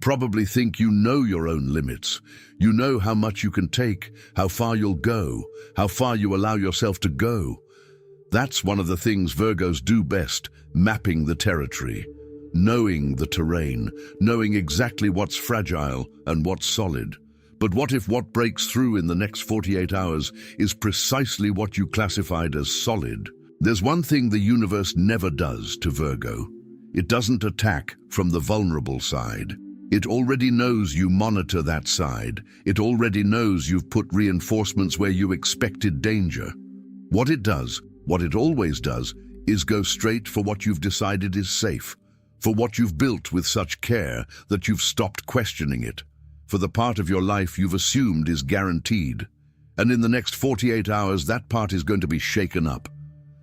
probably think you know your own limits. You know how much you can take, how far you'll go, how far you allow yourself to go. That's one of the things Virgos do best, mapping the territory, knowing the terrain, knowing exactly what's fragile and what's solid. But what if what breaks through in the next 48 hours is precisely what you classified as solid? There's one thing the universe never does to Virgo. It doesn't attack from the vulnerable side. It already knows you monitor that side. It already knows you've put reinforcements where you expected danger. What it does, what it always does, is go straight for what you've decided is safe, for what you've built with such care that you've stopped questioning it, for the part of your life you've assumed is guaranteed. And in the next 48 hours, that part is going to be shaken up.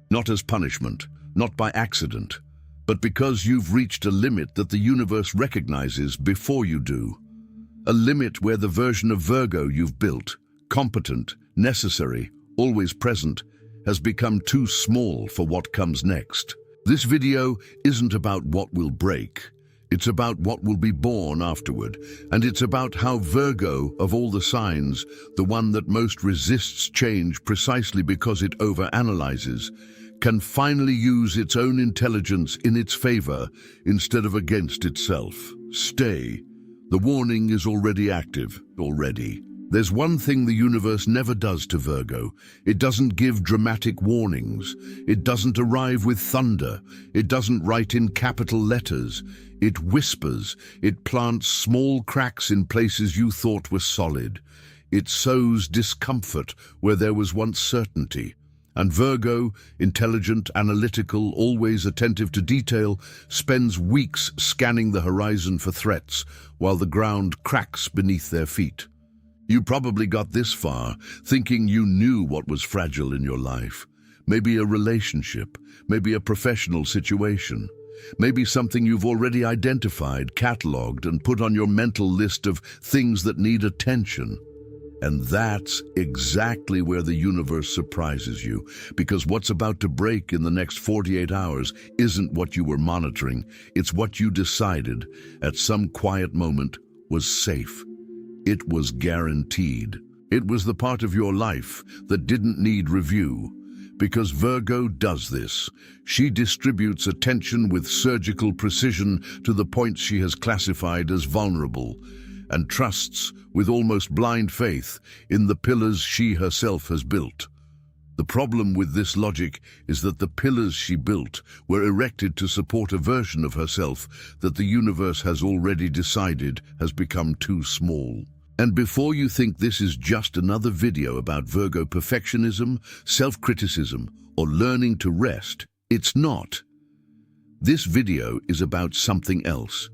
Not as punishment, not by accident, but because you've reached a limit that the universe recognizes before you do. A limit where the version of Virgo you've built, competent, necessary, always present, has become too small for what comes next. This video isn't about what will break. It's about what will be born afterward. And it's about how Virgo, of all the signs, the one that most resists change precisely because it overanalyzes, can finally use its own intelligence in its favor instead of against itself. Stay. The warning is already active, already. There's one thing the universe never does to Virgo. It doesn't give dramatic warnings. It doesn't arrive with thunder. It doesn't write in capital letters. It whispers. It plants small cracks in places you thought were solid. It sows discomfort where there was once certainty. And Virgo, intelligent, analytical, always attentive to detail, spends weeks scanning the horizon for threats while the ground cracks beneath their feet. You probably got this far, thinking you knew what was fragile in your life. Maybe a relationship, maybe a professional situation, maybe something you've already identified, catalogued, and put on your mental list of things that need attention. And that's exactly where the universe surprises you, because what's about to break in the next 48 hours isn't what you were monitoring. It's what you decided at some quiet moment was safe. It was guaranteed. It was the part of your life that didn't need review. Because Virgo does this. She distributes attention with surgical precision to the points she has classified as vulnerable, and trusts with almost blind faith in the pillars she herself has built. The problem with this logic is that the pillars she built were erected to support a version of herself that the universe has already decided has become too small. And before you think this is just another video about Virgo perfectionism, self-criticism, or learning to rest, it's not. This video is about something else.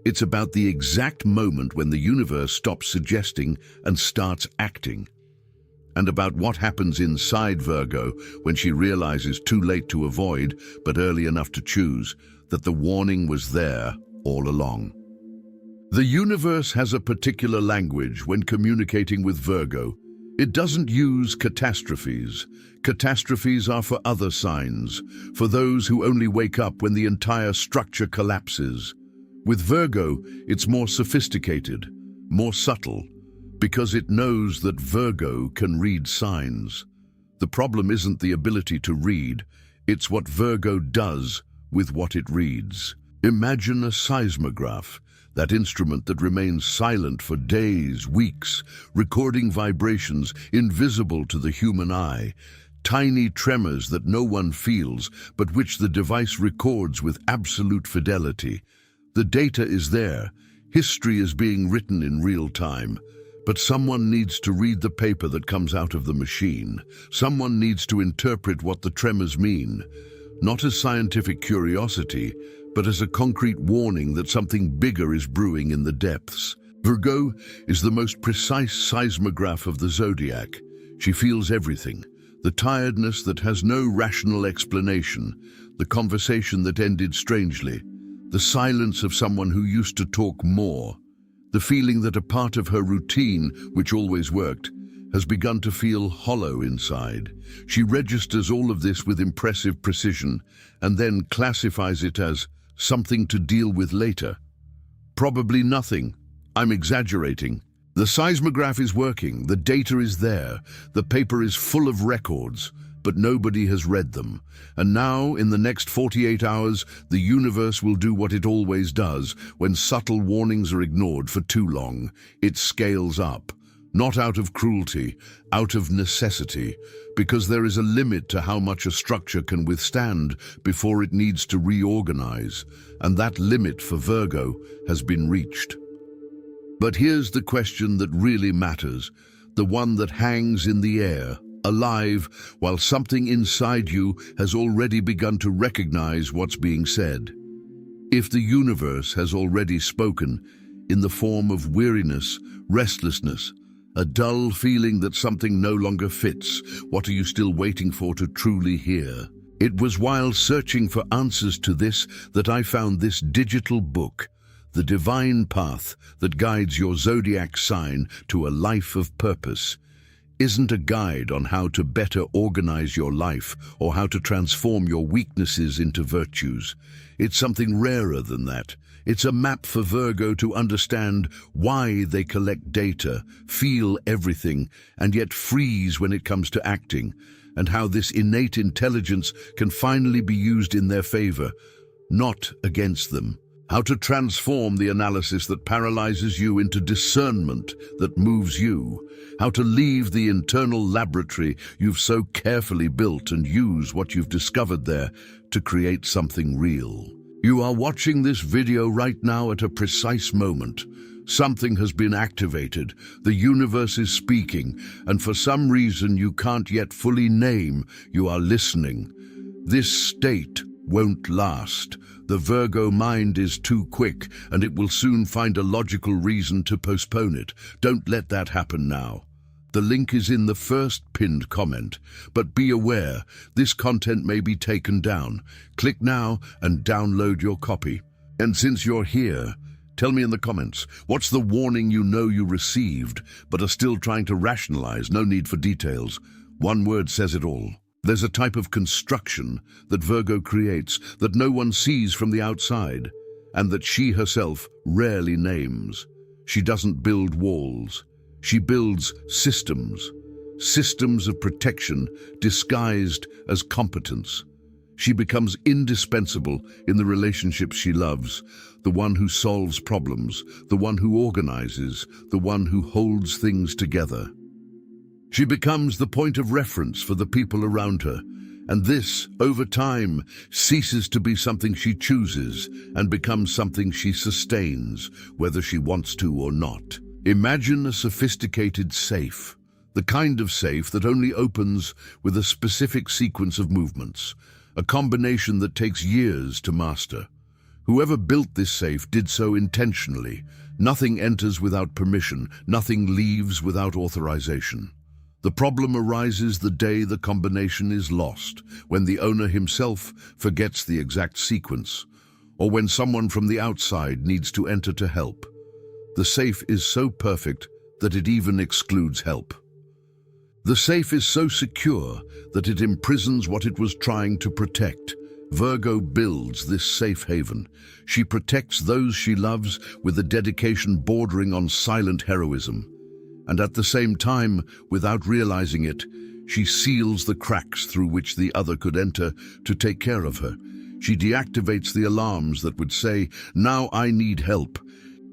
It's about the exact moment when the universe stops suggesting and starts acting. And about what happens inside Virgo when she realizes too late to avoid, but early enough to choose, that the warning was there all along. The universe has a particular language when communicating with Virgo. It doesn't use catastrophes. Catastrophes are for other signs, for those who only wake up when the entire structure collapses. With Virgo, it's more sophisticated, more subtle, because it knows that Virgo can read signs. The problem isn't the ability to read, it's what Virgo does with what it reads. Imagine a seismograph, that instrument that remains silent for days, weeks, recording vibrations invisible to the human eye, tiny tremors that no one feels, but which the device records with absolute fidelity. The data is there, history is being written in real time, but someone needs to read the paper that comes out of the machine. Someone needs to interpret what the tremors mean, not as scientific curiosity, but as a concrete warning that something bigger is brewing in the depths. Virgo is the most precise seismograph of the zodiac. She feels everything, the tiredness that has no rational explanation, the conversation that ended strangely, the silence of someone who used to talk more, the feeling that a part of her routine, which always worked, has begun to feel hollow inside. She registers all of this with impressive precision and then classifies it as something to deal with later, Probably nothing. I'm exaggerating. The seismograph is working, the data is there, the paper is full of records, but nobody has read them. And now, in the next 48 hours, the universe will do what it always does when subtle warnings are ignored for too long. It scales up. Not out of cruelty, out of necessity, because there is a limit to how much a structure can withstand before it needs to reorganize, and that limit for Virgo has been reached. But here's the question that really matters, the one that hangs in the air, alive, while something inside you has already begun to recognize what's being said. If the universe has already spoken, in the form of weariness, restlessness, a dull feeling that something no longer fits, what are you still waiting for to truly hear? It was while searching for answers to this that I found this digital book, The Divine Path That Guides Your Zodiac Sign to a Life of Purpose. Isn't a guide on how to better organize your life or how to transform your weaknesses into virtues. It's something rarer than that. It's a map for Virgo to understand why they collect data, feel everything, and yet freeze when it comes to acting, and how this innate intelligence can finally be used in their favor, not against them. How to transform the analysis that paralyzes you into discernment that moves you. How to leave the internal laboratory you've so carefully built and use what you've discovered there to create something real. You are watching this video right now at a precise moment. Something has been activated, the universe is speaking, and for some reason you can't yet fully name, you are listening. This state won't last. The Virgo mind is too quick, and it will soon find a logical reason to postpone it. Don't let that happen now. The link is in the first pinned comment, but be aware, this content may be taken down. Click now and download your copy. And since you're here, tell me in the comments, what's the warning you know you received, but are still trying to rationalize? No need for details. One word says it all. There's a type of construction that Virgo creates that no one sees from the outside, and that she herself rarely names. She doesn't build walls. She builds systems, systems of protection disguised as competence. She becomes indispensable in the relationships she loves, the one who solves problems, the one who organizes, the one who holds things together. She becomes the point of reference for the people around her, and this, over time, ceases to be something she chooses and becomes something she sustains, whether she wants to or not. Imagine a sophisticated safe, the kind of safe that only opens with a specific sequence of movements, a combination that takes years to master. Whoever built this safe did so intentionally. Nothing enters without permission, nothing leaves without authorization. The problem arises the day the combination is lost, when the owner himself forgets the exact sequence, or when someone from the outside needs to enter to help. The safe is so perfect that it even excludes help. The safe is so secure that it imprisons what it was trying to protect. Virgo builds this safe haven. She protects those she loves with a dedication bordering on silent heroism. And at the same time, without realizing it, she seals the cracks through which the other could enter to take care of her. She deactivates the alarms that would say, "Now I need help."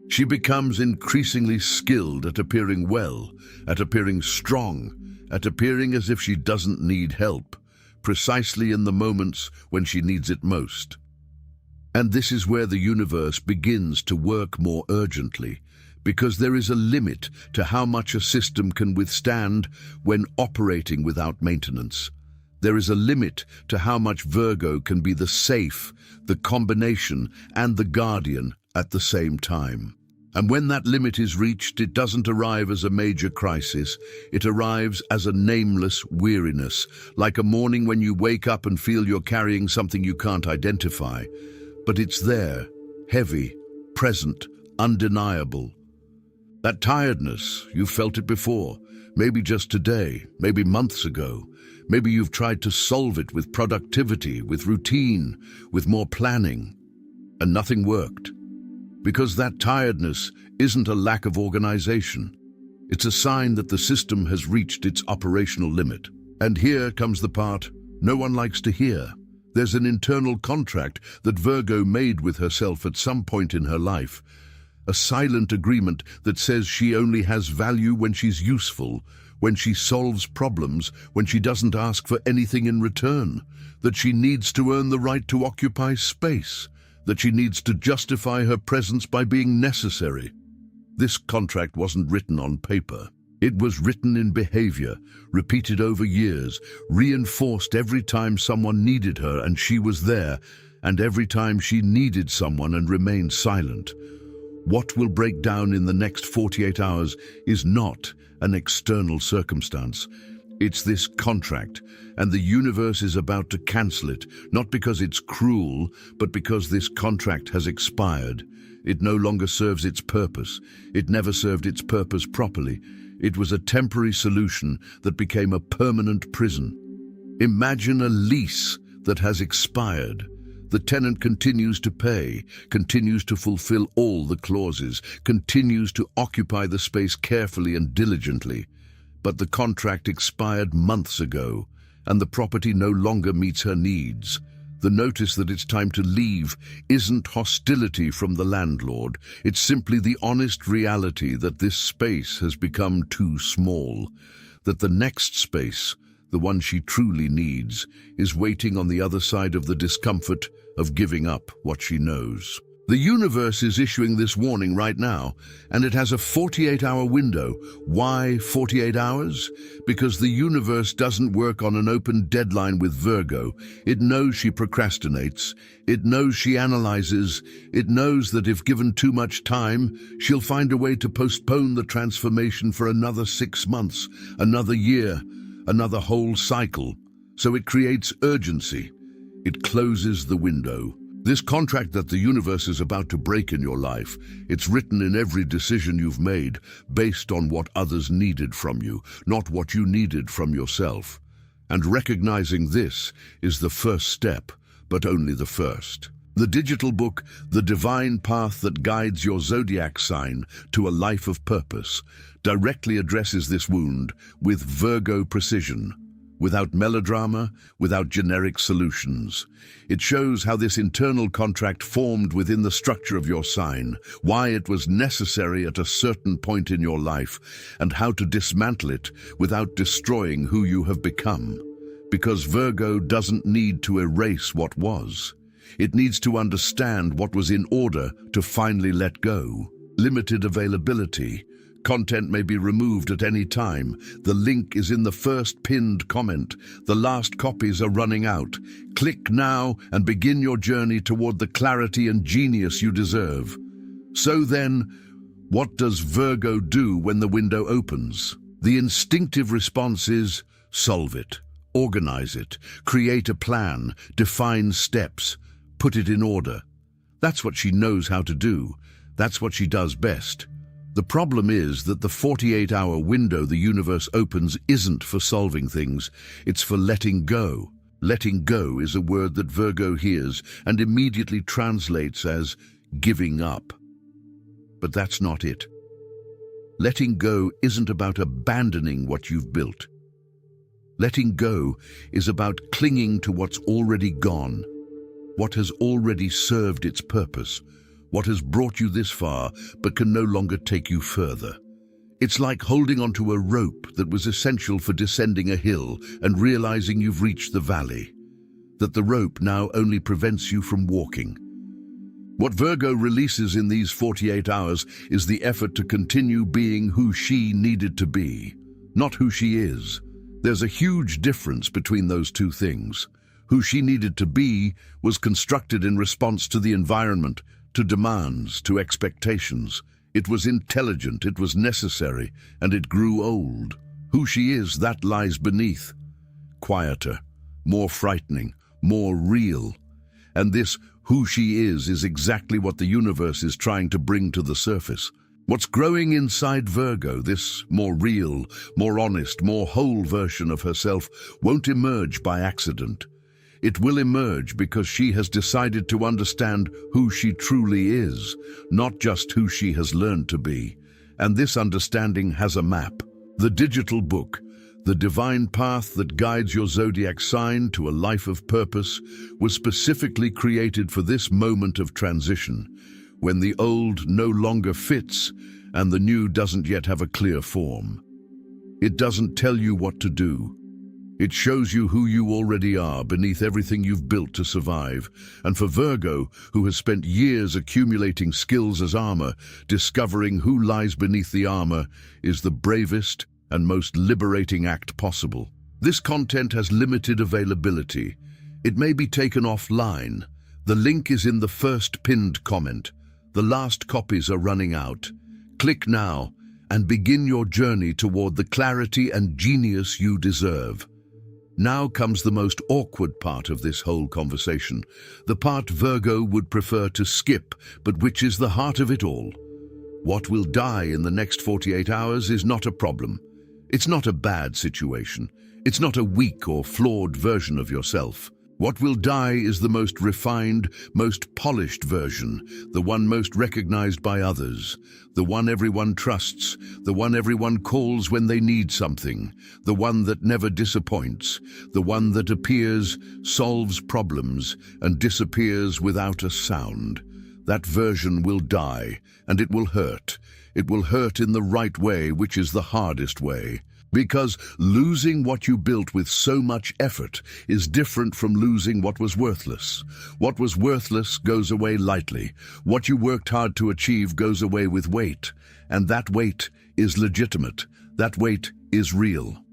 She becomes increasingly skilled at appearing well, at appearing strong, at appearing as if she doesn't need help, precisely in the moments when she needs it most. And this is where the universe begins to work more urgently, because there is a limit to how much a system can withstand when operating without maintenance. There is a limit to how much Virgo can be the safe, the combination, and the guardian at the same time. And when that limit is reached, it doesn't arrive as a major crisis. It arrives as a nameless weariness, like a morning when you wake up and feel you're carrying something you can't identify. But it's there, heavy, present, undeniable. That tiredness, you've felt it before, maybe just today, maybe months ago. Maybe you've tried to solve it with productivity, with routine, with more planning, and nothing worked. Because that tiredness isn't a lack of organization. It's a sign that the system has reached its operational limit. And here comes the part no one likes to hear. There's an internal contract that Virgo made with herself at some point in her life. A silent agreement that says she only has value when she's useful, when she solves problems, when she doesn't ask for anything in return, that she needs to earn the right to occupy space, that she needs to justify her presence by being necessary. This contract wasn't written on paper. It was written in behavior, repeated over years, reinforced every time someone needed her and she was there, and every time she needed someone and remained silent. What will break down in the next 48 hours is not an external circumstance. It's this contract, and the universe is about to cancel it, not because it's cruel, but because this contract has expired. It no longer serves its purpose. It never served its purpose properly. It was a temporary solution that became a permanent prison. Imagine a lease that has expired. The tenant continues to pay, continues to fulfill all the clauses, continues to occupy the space carefully and diligently. But the contract expired months ago, and the property no longer meets her needs. The notice that it's time to leave isn't hostility from the landlord. It's simply the honest reality that this space has become too small, that the next space, the one she truly needs, is waiting on the other side of the discomfort of giving up what she knows. The universe is issuing this warning right now, and it has a 48-hour window. Why 48 hours? Because the universe doesn't work on an open deadline with Virgo. It knows she procrastinates. It knows she analyzes. It knows that if given too much time, she'll find a way to postpone the transformation for another 6 months, another year, another whole cycle. So it creates urgency. It closes the window. This contract that the universe is about to break in your life, it's written in every decision you've made, based on what others needed from you, not what you needed from yourself. And recognizing this is the first step, but only the first. The digital book, The Divine Path That Guides Your Zodiac Sign to a Life of Purpose, directly addresses this wound with Virgo precision. Without melodrama, without generic solutions. It shows how this internal contract formed within the structure of your sign, why it was necessary at a certain point in your life, and how to dismantle it without destroying who you have become. Because Virgo doesn't need to erase what was. It needs to understand what was in order to finally let go. Limited availability. Content may be removed at any time. The link is in the first pinned comment. The last copies are running out. Click now and begin your journey toward the clarity and genius you deserve. So then, what does Virgo do when the window opens? The instinctive response is solve it, organize it, create a plan, define steps, put it in order. That's what she knows how to do. That's what she does best. The problem is that the 48-hour window the universe opens isn't for solving things, it's for letting go. Letting go is a word that Virgo hears and immediately translates as giving up. But that's not it. Letting go isn't about abandoning what you've built. Letting go is about clinging to what's already gone, what has already served its purpose, what has brought you this far but can no longer take you further. It's like holding onto a rope that was essential for descending a hill and realizing you've reached the valley, that the rope now only prevents you from walking. What Virgo releases in these 48 hours is the effort to continue being who she needed to be, not who she is. There's a huge difference between those two things. Who she needed to be was constructed in response to the environment, to demands, to expectations. It was intelligent, it was necessary, and it grew old. Who she is, that lies beneath. Quieter, more frightening, more real. And this who she is exactly what the universe is trying to bring to the surface. What's growing inside Virgo, this more real, more honest, more whole version of herself, won't emerge by accident. It will emerge because she has decided to understand who she truly is, not just who she has learned to be. And this understanding has a map. The digital book, The Divine Path That Guides Your Zodiac Sign to a Life of Purpose, was specifically created for this moment of transition, when the old no longer fits and the new doesn't yet have a clear form. It doesn't tell you what to do. It shows you who you already are beneath everything you've built to survive. And for Virgo, who has spent years accumulating skills as armor, discovering who lies beneath the armor is the bravest and most liberating act possible. This content has limited availability. It may be taken offline. The link is in the first pinned comment. The last copies are running out. Click now and begin your journey toward the clarity and genius you deserve. Now comes the most awkward part of this whole conversation, the part Virgo would prefer to skip, but which is the heart of it all. What will die in the next 48 hours is not a problem. It's not a bad situation. It's not a weak or flawed version of yourself. What will die is the most refined, most polished version, the one most recognized by others, the one everyone trusts, the one everyone calls when they need something, the one that never disappoints, the one that appears, solves problems, and disappears without a sound. That version will die, and it will hurt. It will hurt in the right way, which is the hardest way. Because losing what you built with so much effort is different from losing what was worthless. What was worthless goes away lightly. What you worked hard to achieve goes away with weight. And that weight is legitimate. That weight is real.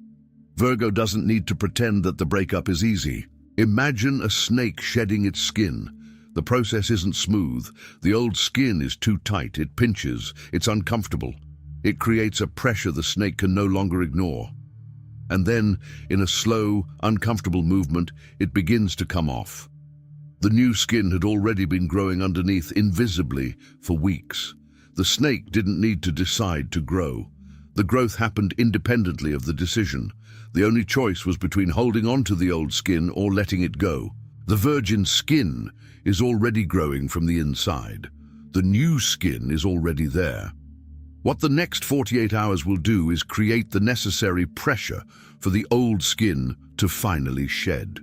Virgo doesn't need to pretend that the breakup is easy. Imagine a snake shedding its skin. The process isn't smooth. The old skin is too tight. It pinches. It's uncomfortable. It creates a pressure the snake can no longer ignore. And then, in a slow, uncomfortable movement, it begins to come off. The new skin had already been growing underneath invisibly for weeks. The snake didn't need to decide to grow. The growth happened independently of the decision. The only choice was between holding on to the old skin or letting it go. The virgin skin is already growing from the inside. The new skin is already there. What the next 48 hours will do is create the necessary pressure for the old skin to finally shed.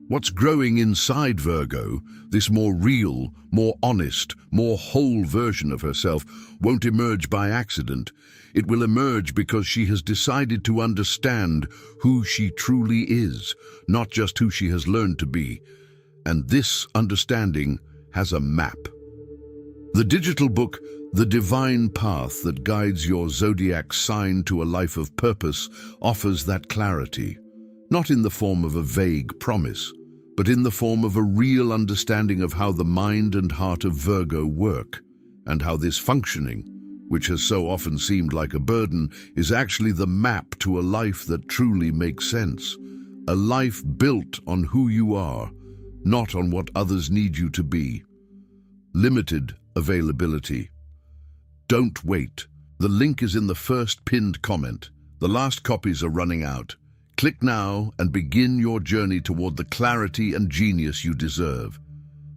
What's growing inside Virgo, this more real, more honest, more whole version of herself, won't emerge by accident. It will emerge because she has decided to understand who she truly is, not just who she has learned to be. And this understanding has a map. The digital book, The Divine Path That Guides Your Zodiac Sign to a Life of Purpose, offers that clarity, not in the form of a vague promise, but in the form of a real understanding of how the mind and heart of Virgo work, and how this functioning, which has so often seemed like a burden, is actually the map to a life that truly makes sense. A life built on who you are, not on what others need you to be. Limited availability. Don't wait. The link is in the first pinned comment. The last copies are running out. Click now and begin your journey toward the clarity and genius you deserve.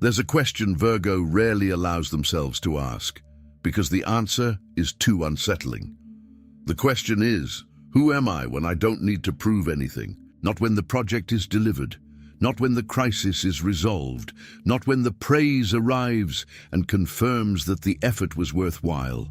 There's a question Virgo rarely allows themselves to ask, because the answer is too unsettling. The question is, who am I when I don't need to prove anything? Not when the project is delivered. Not when the crisis is resolved, not when the praise arrives and confirms that the effort was worthwhile.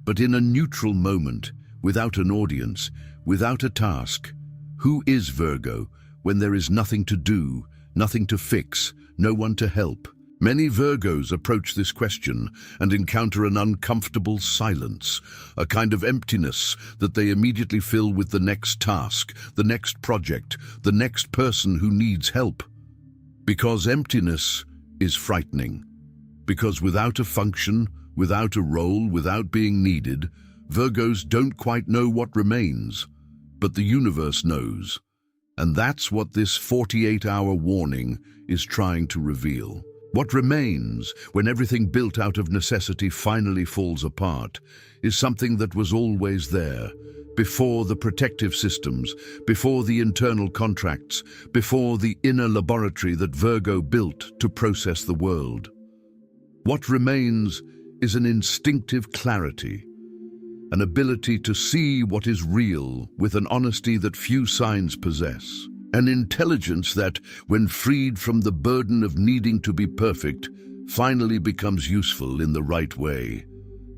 But in a neutral moment, without an audience, without a task, who is Virgo when there is nothing to do, nothing to fix, no one to help? Many Virgos approach this question and encounter an uncomfortable silence, a kind of emptiness that they immediately fill with the next task, the next project, the next person who needs help. Because emptiness is frightening. Because without a function, without a role, without being needed, Virgos don't quite know what remains. But the universe knows. And that's what this 48-hour warning is trying to reveal. What remains, when everything built out of necessity finally falls apart, is something that was always there, before the protective systems, before the internal contracts, before the inner laboratory that Virgo built to process the world. What remains is an instinctive clarity, an ability to see what is real with an honesty that few signs possess, an intelligence that, when freed from the burden of needing to be perfect, finally becomes useful in the right way.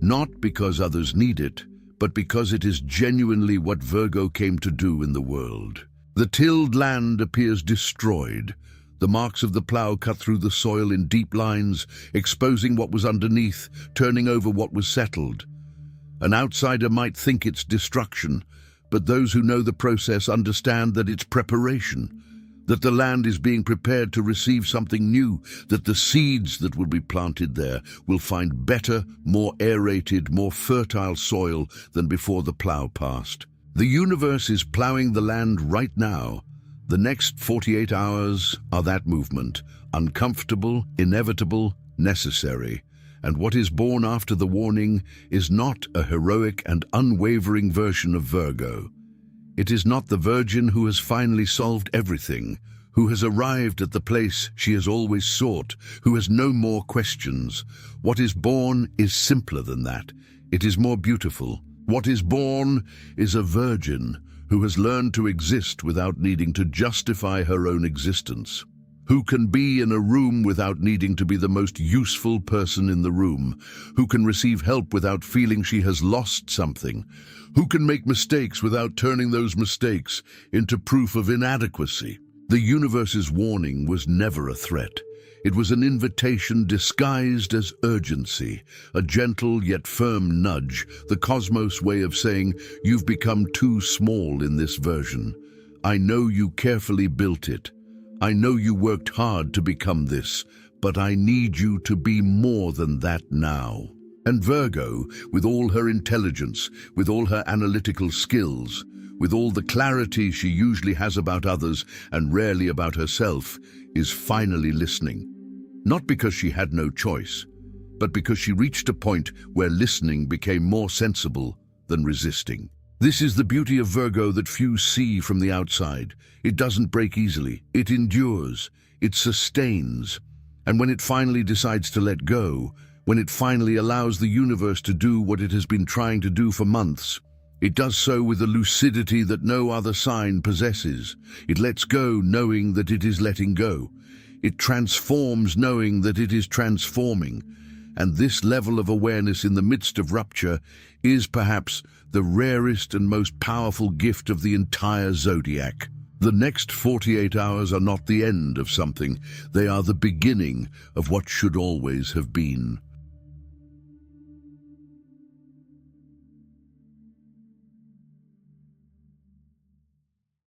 Not because others need it, but because it is genuinely what Virgo came to do in the world. The tilled land appears destroyed. The marks of the plough cut through the soil in deep lines, exposing what was underneath, turning over what was settled. An outsider might think it's destruction, but those who know the process understand that it's preparation, that the land is being prepared to receive something new, that the seeds that will be planted there will find better, more aerated, more fertile soil than before the plough passed. The universe is ploughing the land right now. The next 48 hours are that movement, uncomfortable, inevitable, necessary. And what is born after the warning is not a heroic and unwavering version of Virgo. It is not the Virgin who has finally solved everything, who has arrived at the place she has always sought, who has no more questions. What is born is simpler than that. It is more beautiful. What is born is a virgin who has learned to exist without needing to justify her own existence, who can be in a room without needing to be the most useful person in the room, who can receive help without feeling she has lost something, who can make mistakes without turning those mistakes into proof of inadequacy. The universe's warning was never a threat. It was an invitation disguised as urgency, a gentle yet firm nudge, the cosmos' way of saying, "You've become too small in this version. I know you carefully built it. I know you worked hard to become this, but I need you to be more than that now." And Virgo, with all her intelligence, with all her analytical skills, with all the clarity she usually has about others and rarely about herself, is finally listening. Not because she had no choice, but because she reached a point where listening became more sensible than resisting. This is the beauty of Virgo that few see from the outside. It doesn't break easily. It endures. It sustains. And when it finally decides to let go, when it finally allows the universe to do what it has been trying to do for months, it does so with a lucidity that no other sign possesses. It lets go knowing that it is letting go. It transforms knowing that it is transforming. And this level of awareness in the midst of rupture is perhaps the rarest and most powerful gift of the entire zodiac. The next 48 hours are not the end of something. They are the beginning of what should always have been.